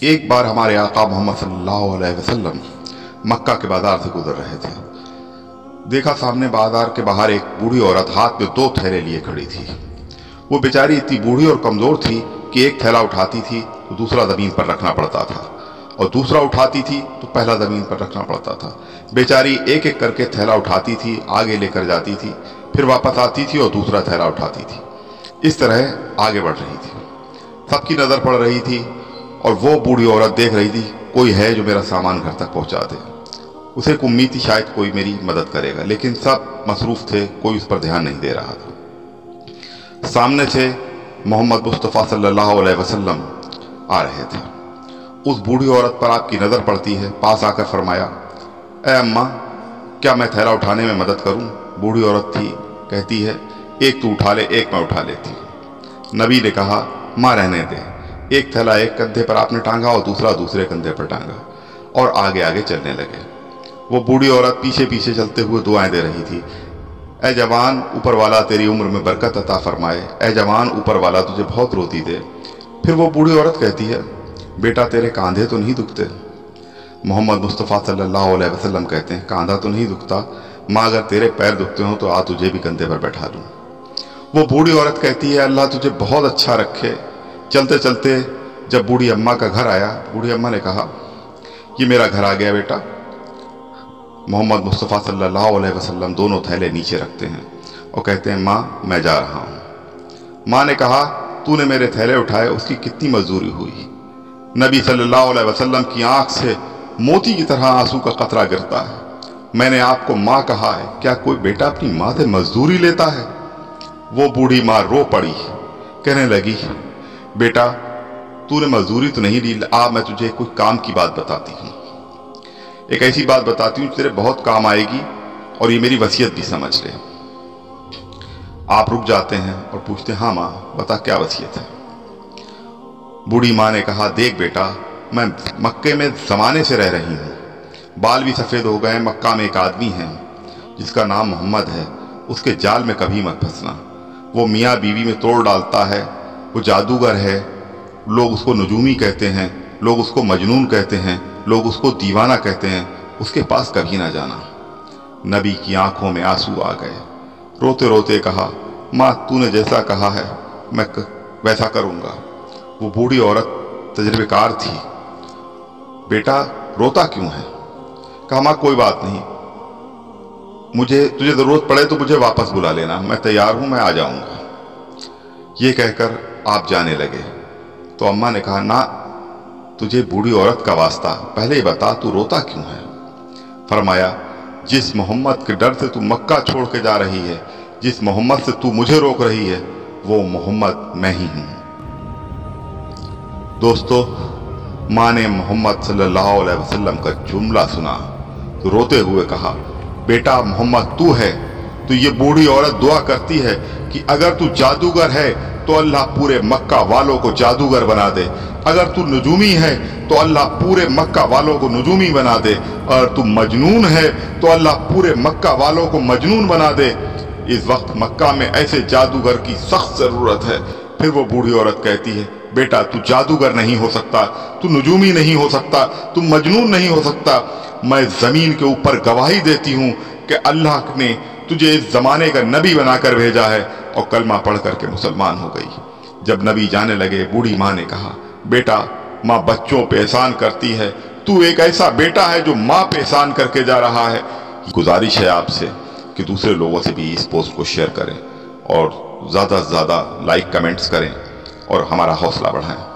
एक बार हमारे आका मोहम्मद सल्लल्लाहु अलैहि वसल्लम मक्का के बाजार से गुजर रहे थे। देखा सामने बाजार के बाहर एक बूढ़ी औरत हाथ में 2 थैले लिए खड़ी थी। वो बेचारी इतनी बूढ़ी और कमज़ोर थी कि एक थैला उठाती थी तो दूसरा ज़मीन पर रखना पड़ता था, और दूसरा उठाती थी तो पहला ज़मीन पर रखना पड़ता था। बेचारी एक एक करके थैला उठाती थी, आगे लेकर जाती थी, फिर वापस आती थी और दूसरा थैला उठाती थी। इस तरह आगे बढ़ रही थी। सबकी नज़र पड़ रही थी और वो बूढ़ी औरत देख रही थी कोई है जो मेरा सामान घर तक पहुंचा दे। उसे एक उम्मीद थी शायद कोई मेरी मदद करेगा, लेकिन सब मसरूफ़ थे, कोई उस पर ध्यान नहीं दे रहा था। सामने से मोहम्मद मुस्तफ़ा सल्लल्लाहु अलैहि वसल्लम आ रहे थे। उस बूढ़ी औरत पर आपकी नज़र पड़ती है। पास आकर फरमाया, ए अम्मा, क्या मैं थैला उठाने में मदद करूं? बूढ़ी औरत थी, कहती है, एक तू उठा ले, एक मैं उठा लेती हूँ। नबी ने कहा, माँ रहने दे। एक थैला एक कंधे पर आपने टांगा और दूसरा दूसरे कंधे पर टांगा और आगे आगे चलने लगे। वो बूढ़ी औरत पीछे पीछे चलते हुए दुआएं दे रही थी। ए जवान, ऊपर वाला तेरी उम्र में बरकत अता फरमाए। ए जवान, ऊपर वाला तुझे बहुत रोटी दे। फिर वो बूढ़ी औरत कहती है, बेटा तेरे कांधे तो नहीं दुखते? मोहम्मद मुस्तफ़ा सल्लल्लाहु अलैहि वसल्लम कहते हैं, कांधा तो नहीं दुखता माँ, अगर तेरे पैर दुखते हो तो आ तुझे भी कंधे पर बैठा दूँ। वो बूढ़ी औरत कहती है, अल्लाह तुझे बहुत अच्छा रखे। चलते चलते जब बूढ़ी अम्मा का घर आया, बूढ़ी अम्मा ने कहा, ये मेरा घर आ गया बेटा। मोहम्मद मुस्तफ़ा सल्लल्लाहु अलैहि वसल्लम दोनों थैले नीचे रखते हैं और कहते हैं, माँ मैं जा रहा हूँ। माँ ने कहा, तूने मेरे थैले उठाए, उसकी कितनी मजदूरी हुई? नबी सल्लल्लाहु अलैहि वसल्लम की आंख से मोती की तरह आंसू का कतरा गिरता है। मैंने आपको माँ कहा है, क्या कोई बेटा अपनी माँ से मजदूरी लेता है? वो बूढ़ी माँ रो पड़ी, कहने लगी, बेटा तूने मजदूरी तो नहीं ली, मैं तुझे कोई काम की बात बताती हूँ। एक ऐसी बात बताती हूँ तेरे बहुत काम आएगी, और ये मेरी वसीयत भी समझ ले। आप रुक जाते हैं और पूछते हैं, हाँ माँ बता क्या वसीयत है? बूढ़ी माँ ने कहा, देख बेटा, मैं मक्के में ज़माने से रह रही हूँ, बाल भी सफ़ेद हो गए। मक्का में एक आदमी है जिसका नाम मोहम्मद है, उसके जाल में कभी मत फंसना। वो मियाँ बीवी में तोड़ डालता है, वो जादूगर है। लोग उसको नजूमी कहते हैं, लोग उसको मजनून कहते हैं, लोग उसको दीवाना कहते हैं। उसके पास कभी ना जाना। नबी की आंखों में आंसू आ गए। रोते रोते कहा, माँ तूने जैसा कहा है मैं वैसा करूँगा। वो बूढ़ी औरत तजर्बेकार थी। बेटा रोता क्यों है? कहा, माँ कोई बात नहीं, तुझे ज़रूरत पड़े तो मुझे वापस बुला लेना, मैं तैयार हूँ, मैं आ जाऊँगा। ये कहकर आप जाने लगे तो अम्मा ने कहा, ना तुझे बूढ़ी औरत का वास्ता, पहले ही बता तू रोता क्यों है? फरमाया, जिस मोहम्मद के डर से तू मक्का छोड़ के जा रही है, जिस मोहम्मद से तू मुझे रोक रही है, वो मोहम्मद मैं ही हूँ। दोस्तों, माँ ने मोहम्मद सल्लल्लाहु अलैहि वसल्लम का जुमला सुना तो रोते हुए कहा, बेटा मोहम्मद तू है। तो ये बूढ़ी औरत दुआ करती है कि अगर तू जादूगर है तो अल्लाह पूरे मक्का वालों को जादूगर बना दे, अगर तू नजूमी है तो अल्लाह पूरे मक्का वालों को नजूमी बना दे, और तू मजनून है तो अल्लाह पूरे मक्का वालों को मजनून बना दे। इस वक्त मक्का में ऐसे जादूगर की सख्त ज़रूरत है। फिर वो बूढ़ी औरत कहती है, बेटा तू जादूगर नहीं हो सकता, तू नजूमी नहीं हो सकता, तू मजनून नहीं हो सकता। मैं ज़मीन के ऊपर गवाही देती हूँ कि अल्लाह ने तुझे इस ज़माने का नबी बनाकर भेजा है, और कलमा पढ़ करके मुसलमान हो गई। जब नबी जाने लगे, बूढ़ी माँ ने कहा, बेटा माँ बच्चों पे एहसान करती है, तू एक ऐसा बेटा है जो माँ पे एहसान करके जा रहा है। गुजारिश है आपसे कि दूसरे लोगों से भी इस पोस्ट को शेयर करें और ज़्यादा से ज़्यादा लाइक कमेंट्स करें और हमारा हौसला बढ़ाएं।